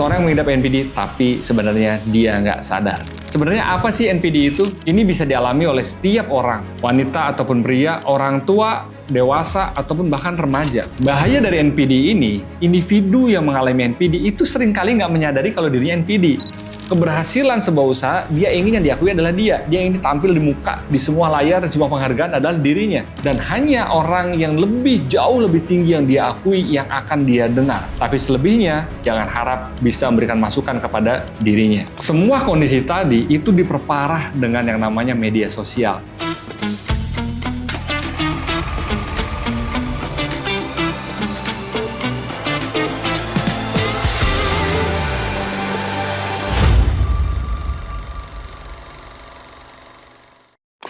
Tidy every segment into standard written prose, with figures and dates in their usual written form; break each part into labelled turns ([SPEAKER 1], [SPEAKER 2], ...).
[SPEAKER 1] seseorang yang mengidap NPD, tapi sebenarnya dia nggak sadar. Sebenarnya apa sih NPD itu? Ini bisa dialami oleh setiap orang, wanita ataupun pria, orang tua, dewasa, ataupun bahkan remaja. Bahaya dari NPD ini, individu yang mengalami NPD itu seringkali nggak menyadari kalau dirinya NPD. Keberhasilan sebuah usaha, dia ingin yang diakui adalah dia. Dia ingin tampil di muka, di semua layar, di semua penghargaan adalah dirinya. Dan hanya orang yang jauh lebih tinggi yang dia akui yang akan dia dengar. Tapi selebihnya, jangan harap bisa memberikan masukan kepada dirinya. Semua kondisi tadi itu diperparah dengan yang namanya media sosial.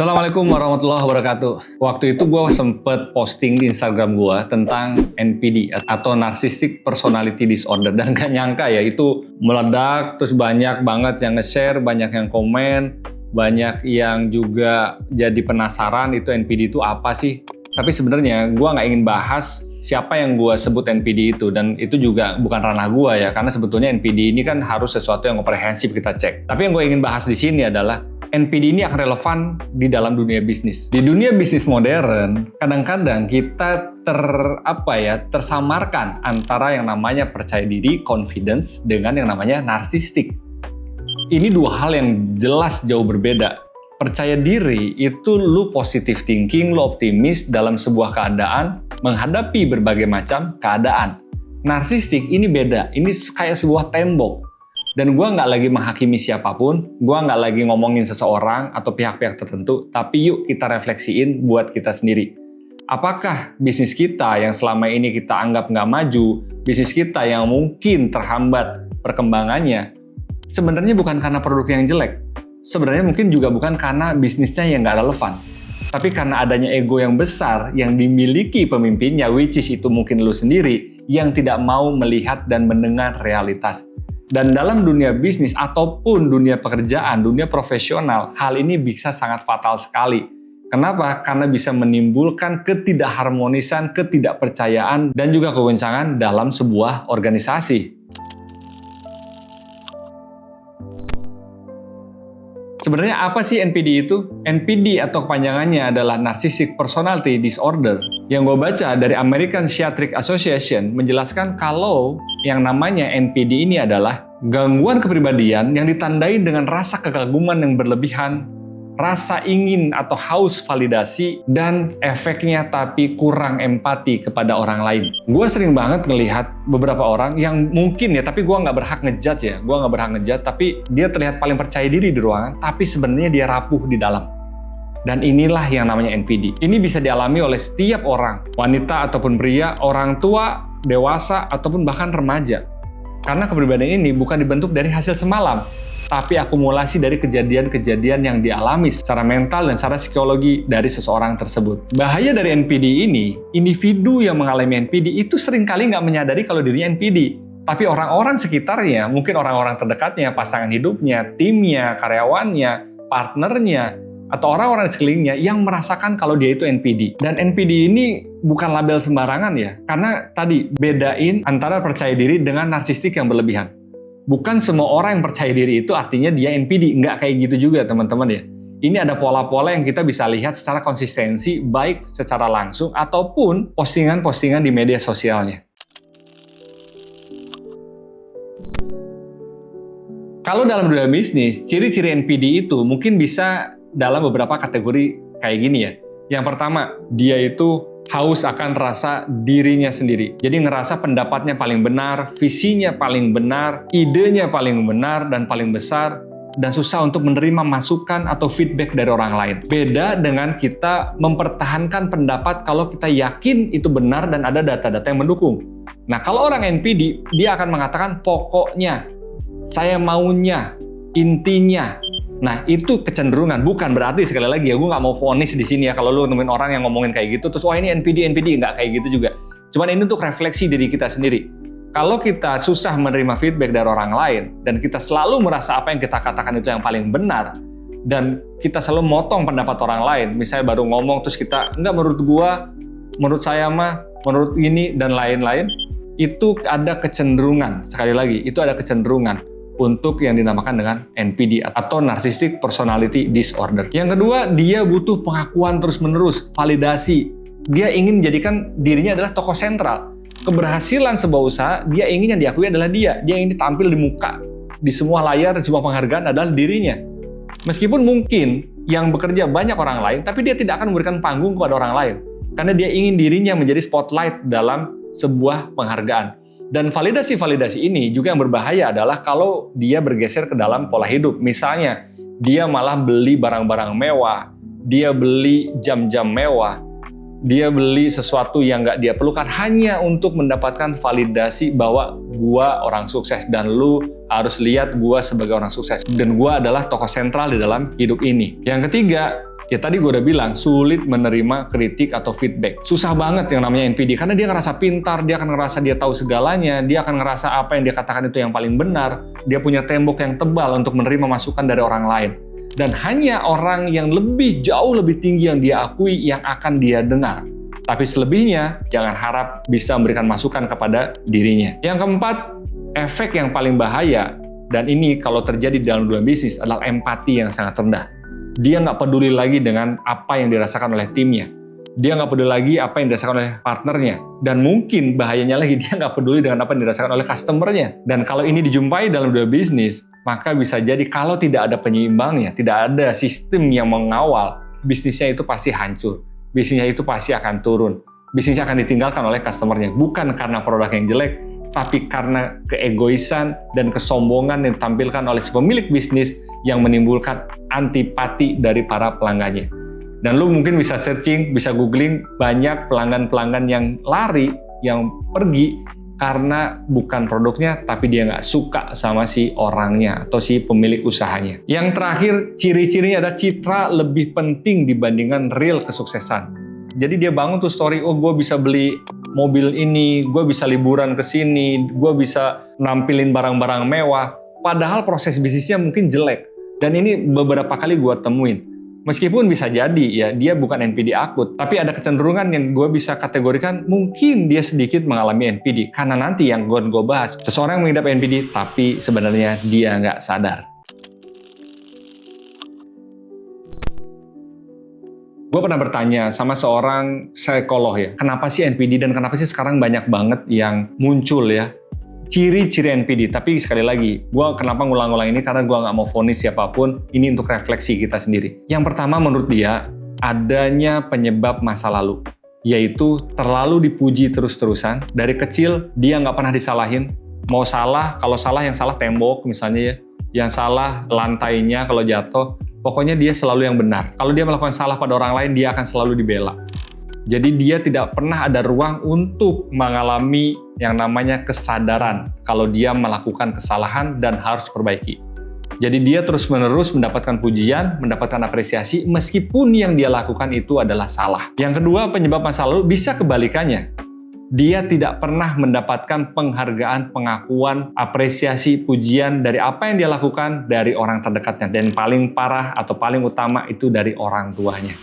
[SPEAKER 1] Assalamualaikum warahmatullahi wabarakatuh. Waktu itu gue sempet posting di Instagram gue tentang NPD atau Narcissistic Personality Disorder. Dan gak nyangka ya itu meledak, terus banyak banget yang nge-share, banyak yang komen, banyak yang juga jadi penasaran itu NPD itu apa sih. Tapi sebenarnya gue gak ingin bahas siapa yang gue sebut NPD itu, dan itu juga bukan ranah gue ya, karena sebetulnya NPD ini kan harus sesuatu yang komprehensif kita cek. Tapi yang gue ingin bahas di sini adalah NPD ini akan relevan di dalam dunia bisnis. Di dunia bisnis modern, kadang-kadang kita tersamarkan antara yang namanya percaya diri, confidence, dengan yang namanya narsistik. Ini dua hal yang jelas jauh berbeda. Percaya diri itu lu positive thinking, lu optimis dalam sebuah keadaan, menghadapi berbagai macam keadaan. Narsistik ini beda, ini kayak sebuah tembok. Dan gue nggak lagi menghakimi siapapun, gue nggak lagi ngomongin seseorang atau pihak-pihak tertentu, tapi yuk kita refleksiin buat kita sendiri. Apakah bisnis kita yang selama ini kita anggap nggak maju, bisnis kita yang mungkin terhambat perkembangannya, sebenarnya bukan karena produk yang jelek, sebenarnya mungkin juga bukan karena bisnisnya yang nggak relevan, tapi karena adanya ego yang besar yang dimiliki pemimpinnya, which is itu mungkin lu sendiri, yang tidak mau melihat dan mendengar realitas. Dan dalam dunia bisnis ataupun dunia pekerjaan, dunia profesional, hal ini bisa sangat fatal sekali. Kenapa? Karena bisa menimbulkan ketidakharmonisan, ketidakpercayaan, dan juga kegoncangan dalam sebuah organisasi. Sebenarnya apa sih NPD itu? NPD atau kepanjangannya adalah Narcissistic Personality Disorder. Yang gue baca dari American Psychiatric Association menjelaskan kalau yang namanya NPD ini adalah gangguan kepribadian yang ditandai dengan rasa kekaguman yang berlebihan, rasa ingin atau haus validasi, dan efeknya tapi kurang empati kepada orang lain. Gue sering banget ngelihat beberapa orang yang mungkin ya, tapi gue nggak berhak ngejudge ya, tapi dia terlihat paling percaya diri di ruangan, tapi sebenarnya dia rapuh di dalam. Dan inilah yang namanya NPD. Ini bisa dialami oleh setiap orang, wanita ataupun pria, orang tua, dewasa, ataupun bahkan remaja. Karena kepribadian ini bukan dibentuk dari hasil semalam, tapi akumulasi dari kejadian-kejadian yang dialami secara mental dan secara psikologi dari seseorang tersebut. Bahaya dari NPD ini, individu yang mengalami NPD itu seringkali nggak menyadari kalau dirinya NPD. Tapi orang-orang sekitarnya, mungkin orang-orang terdekatnya, pasangan hidupnya, timnya, karyawannya, partnernya, atau orang-orang di sekelilingnya yang merasakan kalau dia itu NPD. Dan NPD ini bukan label sembarangan ya, karena tadi bedain antara percaya diri dengan narsistik yang berlebihan. Bukan semua orang yang percaya diri itu artinya dia NPD, nggak kayak gitu juga teman-teman ya. Ini ada pola-pola yang kita bisa lihat secara konsistensi, baik secara langsung ataupun postingan-postingan di media sosialnya. Kalau dalam dunia bisnis, ciri-ciri NPD itu mungkin bisa dalam beberapa kategori kayak gini ya. Yang pertama, dia itu haus akan rasa dirinya sendiri. Jadi ngerasa pendapatnya paling benar, visinya paling benar, idenya paling benar dan paling besar, dan susah untuk menerima masukan atau feedback dari orang lain. Beda dengan kita mempertahankan pendapat kalau kita yakin itu benar dan ada data-data yang mendukung. Nah, kalau orang NPD, dia akan mengatakan pokoknya, saya maunya, intinya. Nah, itu kecenderungan, bukan berarti sekali lagi ya, gue nggak mau vonis di sini ya kalau lu nemuin orang yang ngomongin kayak gitu, terus wah ini NPD, nggak kayak gitu juga. Cuman ini untuk refleksi diri kita sendiri. Kalau kita susah menerima feedback dari orang lain, dan kita selalu merasa apa yang kita katakan itu yang paling benar, dan kita selalu motong pendapat orang lain, misalnya baru ngomong terus kita, enggak menurut gua, menurut saya mah, menurut ini, dan lain-lain, itu ada kecenderungan, sekali lagi, itu ada kecenderungan untuk yang dinamakan dengan NPD atau Narcissistic Personality Disorder. Yang kedua, dia butuh pengakuan terus-menerus, validasi. Dia ingin menjadikan dirinya adalah tokoh sentral. Keberhasilan sebuah usaha, dia ingin yang diakui adalah dia. Dia ingin tampil di muka, di semua layar, di semua penghargaan adalah dirinya. Meskipun mungkin yang bekerja banyak orang lain, tapi dia tidak akan memberikan panggung kepada orang lain. Karena dia ingin dirinya menjadi spotlight dalam sebuah penghargaan. Dan validasi-validasi ini juga yang berbahaya adalah kalau dia bergeser ke dalam pola hidup. Misalnya, dia malah beli barang-barang mewah, dia beli jam-jam mewah, dia beli sesuatu yang nggak dia perlukan hanya untuk mendapatkan validasi bahwa gua orang sukses dan lu harus lihat gua sebagai orang sukses. Dan gua adalah tokoh sentral di dalam hidup ini. Yang ketiga, ya tadi gue udah bilang, sulit menerima kritik atau feedback. Susah banget yang namanya NPD, karena dia ngerasa pintar, dia akan ngerasa dia tahu segalanya, dia akan ngerasa apa yang dia katakan itu yang paling benar, dia punya tembok yang tebal untuk menerima masukan dari orang lain. Dan hanya orang yang jauh lebih tinggi yang dia akui yang akan dia dengar. Tapi selebihnya, jangan harap bisa memberikan masukan kepada dirinya. Yang keempat, efek yang paling bahaya, dan ini kalau terjadi dalam dunia bisnis adalah empati yang sangat rendah. Dia nggak peduli lagi dengan apa yang dirasakan oleh timnya. Dia nggak peduli lagi apa yang dirasakan oleh partnernya. Dan mungkin bahayanya lagi, dia nggak peduli dengan apa yang dirasakan oleh customer-nya. Dan kalau ini dijumpai dalam dunia bisnis, maka bisa jadi kalau tidak ada penyeimbangnya, tidak ada sistem yang mengawal, bisnisnya itu pasti hancur. Bisnisnya itu pasti akan turun. Bisnisnya akan ditinggalkan oleh customer-nya. Bukan karena produk yang jelek, tapi karena keegoisan dan kesombongan yang ditampilkan oleh si pemilik bisnis yang menimbulkan antipati dari para pelanggannya. Dan lu mungkin bisa searching, bisa googling, banyak pelanggan-pelanggan yang lari, yang pergi karena bukan produknya, tapi dia nggak suka sama si orangnya atau si pemilik usahanya. Yang terakhir, ciri-cirinya ada citra lebih penting dibandingkan real kesuksesan. Jadi dia bangun tuh story, oh gue bisa beli mobil ini, gue bisa liburan ke sini, gue bisa nampilin barang-barang mewah, padahal proses bisnisnya mungkin jelek. Dan ini beberapa kali gue temuin. Meskipun bisa jadi ya dia bukan NPD akut, tapi ada kecenderungan yang gue bisa kategorikan mungkin dia sedikit mengalami NPD. Karena nanti yang gue bahas, seseorang yang mengidap NPD tapi sebenarnya dia nggak sadar. Gue pernah bertanya sama seorang psikolog ya, kenapa sih NPD dan kenapa sih sekarang banyak banget yang muncul ya ciri-ciri NPD. Tapi sekali lagi, gue kenapa ngulang-ngulang ini karena gue nggak mau vonis siapapun, ini untuk refleksi kita sendiri. Yang pertama menurut dia, adanya penyebab masa lalu, yaitu terlalu dipuji terus-terusan. Dari kecil dia nggak pernah disalahin, mau salah, kalau salah yang salah tembok misalnya ya, yang salah lantainya kalau jatuh, pokoknya dia selalu yang benar. Kalau dia melakukan salah pada orang lain, dia akan selalu dibela. Jadi dia tidak pernah ada ruang untuk mengalami yang namanya kesadaran kalau dia melakukan kesalahan dan harus perbaiki. Jadi dia terus-menerus mendapatkan pujian, mendapatkan apresiasi meskipun yang dia lakukan itu adalah salah. Yang kedua, penyebab masa lalu bisa kebalikannya. Dia tidak pernah mendapatkan penghargaan, pengakuan, apresiasi, pujian dari apa yang dia lakukan dari orang terdekatnya. Dan paling parah atau paling utama itu dari orang tuanya.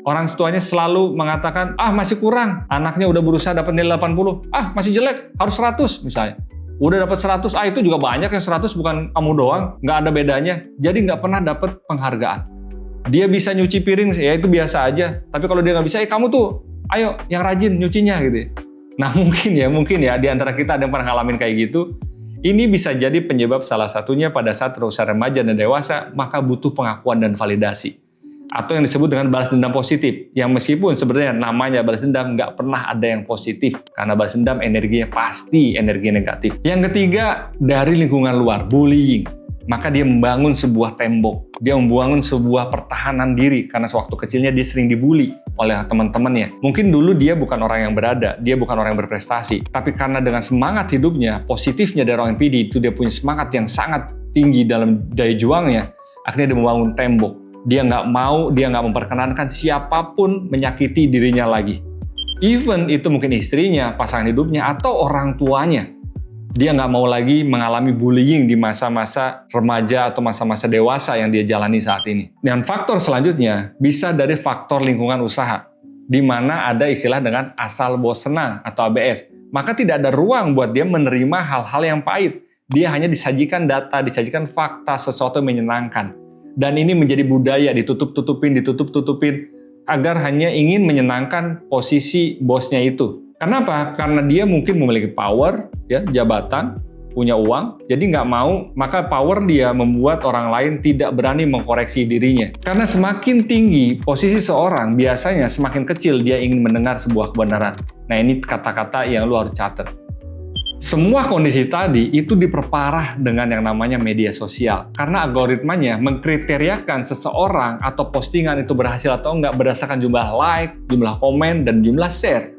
[SPEAKER 1] Orang tuanya selalu mengatakan, masih kurang, anaknya udah berusaha dapat nilai 80, masih jelek, harus 100 misalnya. Udah dapat 100, itu juga banyak yang 100 bukan kamu doang, nggak ada bedanya. Jadi nggak pernah dapat penghargaan. Dia bisa nyuci piring, ya itu biasa aja. Tapi kalau dia nggak bisa, kamu tuh, ayo yang rajin nyucinya gitu. Nah mungkin ya di antara kita ada yang pernah ngalamin kayak gitu. Ini bisa jadi penyebab salah satunya pada saat berusia remaja dan dewasa, maka butuh pengakuan dan validasi. Atau yang disebut dengan balas dendam positif, yang meskipun sebenarnya namanya balas dendam nggak pernah ada yang positif, karena balas dendam energinya pasti energi negatif. Yang ketiga, dari lingkungan luar, bullying. Maka dia membangun sebuah tembok, dia membangun sebuah pertahanan diri, karena sewaktu kecilnya dia sering dibully oleh teman-temannya. Mungkin dulu dia bukan orang yang berada, dia bukan orang yang berprestasi, tapi karena dengan semangat hidupnya, positifnya dari orang NPD itu dia punya semangat yang sangat tinggi dalam daya juangnya, akhirnya dia membangun tembok. Dia nggak memperkenankan siapapun menyakiti dirinya lagi. Even itu mungkin istrinya, pasangan hidupnya, atau orang tuanya. Dia nggak mau lagi mengalami bullying di masa-masa remaja atau masa-masa dewasa yang dia jalani saat ini. Dan faktor selanjutnya bisa dari faktor lingkungan usaha, di mana ada istilah dengan asal bos senang atau ABS. maka tidak ada ruang buat dia menerima hal-hal yang pahit. Dia hanya disajikan data, disajikan fakta, sesuatu yang menyenangkan. Dan ini menjadi budaya, ditutup-tutupin, agar hanya ingin menyenangkan posisi bosnya itu. Kenapa? Karena dia mungkin memiliki power, ya, jabatan, punya uang, jadi nggak mau, maka power dia membuat orang lain tidak berani mengkoreksi dirinya. Karena semakin tinggi posisi seorang, biasanya semakin kecil dia ingin mendengar sebuah kebenaran. Nah, ini kata-kata yang lu harus catat. Semua kondisi tadi itu diperparah dengan yang namanya media sosial. Karena algoritmanya mengkriteriakan seseorang atau postingan itu berhasil atau enggak berdasarkan jumlah like, jumlah komen, dan jumlah share.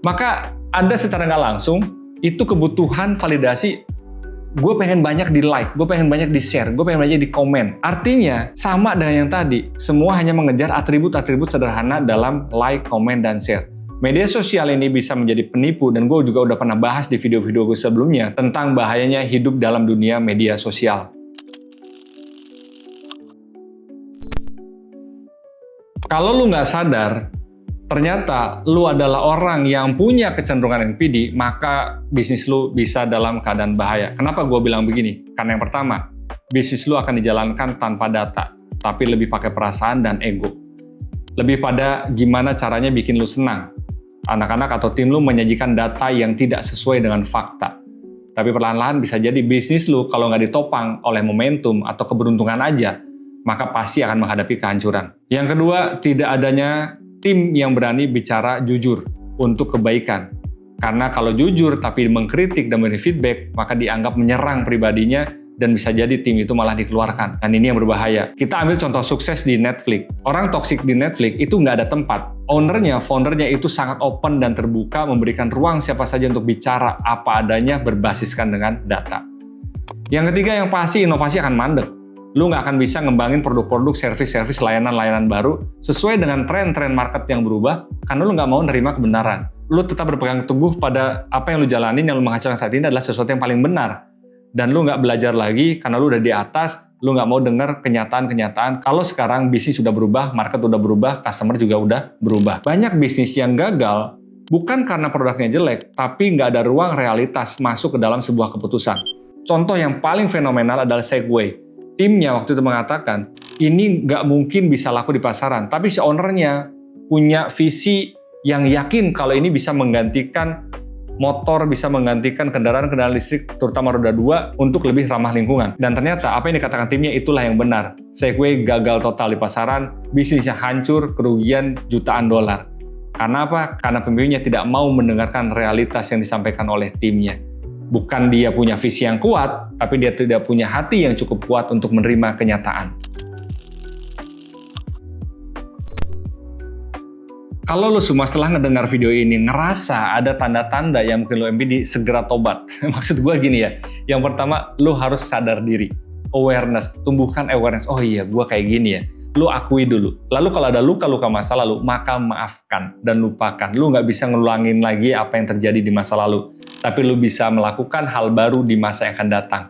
[SPEAKER 1] Maka ada secara nggak langsung, itu kebutuhan validasi. Gue pengen banyak di like, gue pengen banyak di share, gue pengen banyak di komen. Artinya, sama dengan yang tadi, semua hanya mengejar atribut-atribut sederhana dalam like, komen, dan share. Media sosial ini bisa menjadi penipu, dan gue juga udah pernah bahas di video-video gue sebelumnya tentang bahayanya hidup dalam dunia media sosial. Kalau lu nggak sadar, ternyata lu adalah orang yang punya kecenderungan NPD, maka bisnis lu bisa dalam keadaan bahaya. Kenapa gue bilang begini? Karena yang pertama, bisnis lu akan dijalankan tanpa data, tapi lebih pakai perasaan dan ego. Lebih pada gimana caranya bikin lu senang. Anak-anak atau tim lu menyajikan data yang tidak sesuai dengan fakta. Tapi perlahan-lahan bisa jadi bisnis lu kalau nggak ditopang oleh momentum atau keberuntungan aja, maka pasti akan menghadapi kehancuran. Yang kedua, tidak adanya tim yang berani bicara jujur untuk kebaikan. Karena kalau jujur tapi mengkritik dan memberi feedback, maka dianggap menyerang pribadinya dan bisa jadi tim itu malah dikeluarkan. Dan ini yang berbahaya. Kita ambil contoh sukses di Netflix. Orang toksik di Netflix itu nggak ada tempat. Ownernya, foundernya itu sangat open dan terbuka, memberikan ruang siapa saja untuk bicara apa adanya berbasiskan dengan data. Yang ketiga yang pasti, inovasi akan mandek. Lu nggak akan bisa ngembangin produk-produk, servis-servis, layanan-layanan baru sesuai dengan tren-tren market yang berubah karena lu nggak mau nerima kebenaran. Lu tetap berpegang teguh pada apa yang lu jalanin, yang lu menghasilkan saat ini adalah sesuatu yang paling benar. Dan lu nggak belajar lagi karena lu udah di atas, lu nggak mau dengar kenyataan-kenyataan kalau sekarang bisnis sudah berubah, market udah berubah, customer juga udah berubah. Banyak bisnis yang gagal bukan karena produknya jelek, tapi nggak ada ruang realitas masuk ke dalam sebuah keputusan. Contoh yang paling fenomenal adalah Segway. Timnya waktu itu mengatakan, ini nggak mungkin bisa laku di pasaran, tapi si ownernya punya visi yang yakin kalau ini bisa menggantikan motor, bisa menggantikan kendaraan-kendaraan listrik, terutama roda 2, untuk lebih ramah lingkungan. Dan ternyata apa yang dikatakan timnya itulah yang benar. Segway gagal total di pasaran, bisnisnya hancur, kerugian jutaan dolar. Karena apa? Karena pemimpinnya tidak mau mendengarkan realitas yang disampaikan oleh timnya. Bukan dia punya visi yang kuat, tapi dia tidak punya hati yang cukup kuat untuk menerima kenyataan. Kalau lu semua setelah ngedengar video ini ngerasa ada tanda-tanda yang mungkin lu NPD, segera tobat. Maksud gue gini ya, yang pertama lu harus sadar diri, awareness, tumbuhkan awareness. Oh iya, gue kayak gini ya. Lu akui dulu. Lalu kalau ada luka-luka masa lalu, maka maafkan dan lupakan. Lu nggak bisa ngelulangin lagi apa yang terjadi di masa lalu, tapi lu bisa melakukan hal baru di masa yang akan datang.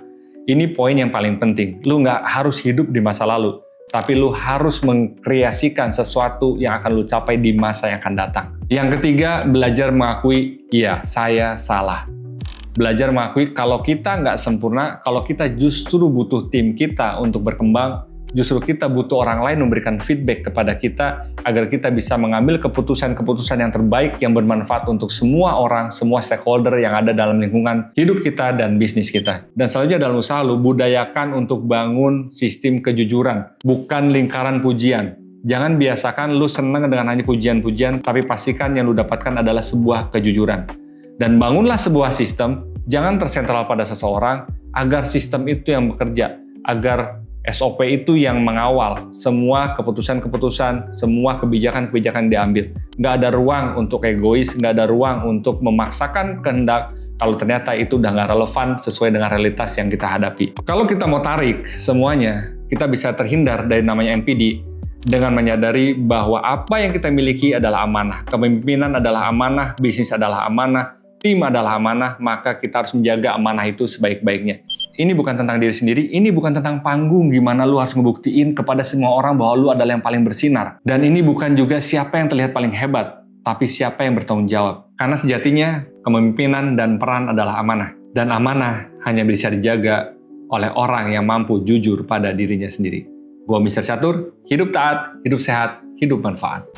[SPEAKER 1] Ini poin yang paling penting. Lu nggak harus hidup di masa lalu, tapi lu harus mengkreasikan sesuatu yang akan lu capai di masa yang akan datang. Yang ketiga, belajar mengakui, iya, saya salah. Belajar mengakui kalau kita nggak sempurna, kalau kita justru butuh tim kita untuk berkembang, justru kita butuh orang lain memberikan feedback kepada kita agar kita bisa mengambil keputusan-keputusan yang terbaik yang bermanfaat untuk semua orang, semua stakeholder yang ada dalam lingkungan hidup kita dan bisnis kita. Dan selanjutnya dalam usaha lu, budayakan untuk bangun sistem kejujuran, bukan lingkaran pujian. Jangan biasakan lu senang dengan hanya pujian-pujian, tapi pastikan yang lu dapatkan adalah sebuah kejujuran. Dan bangunlah sebuah sistem, jangan tersentral pada seseorang, agar sistem itu yang bekerja, agar SOP itu yang mengawal semua keputusan-keputusan, semua kebijakan-kebijakan diambil. Nggak ada ruang untuk egois, nggak ada ruang untuk memaksakan kehendak kalau ternyata itu udah nggak relevan sesuai dengan realitas yang kita hadapi. Kalau kita mau tarik semuanya, kita bisa terhindar dari namanya NPD dengan menyadari bahwa apa yang kita miliki adalah amanah. Kepemimpinan adalah amanah, bisnis adalah amanah, tim adalah amanah, maka kita harus menjaga amanah itu sebaik-baiknya. Ini bukan tentang diri sendiri, ini bukan tentang panggung gimana lu harus ngebuktiin kepada semua orang bahwa lu adalah yang paling bersinar. Dan ini bukan juga siapa yang terlihat paling hebat. tapi siapa yang bertanggung jawab. Karena sejatinya, kepemimpinan dan peran adalah amanah. Dan amanah hanya bisa dijaga oleh orang yang mampu jujur pada dirinya sendiri. Gua Mr. Catur, hidup taat, hidup sehat, hidup manfaat.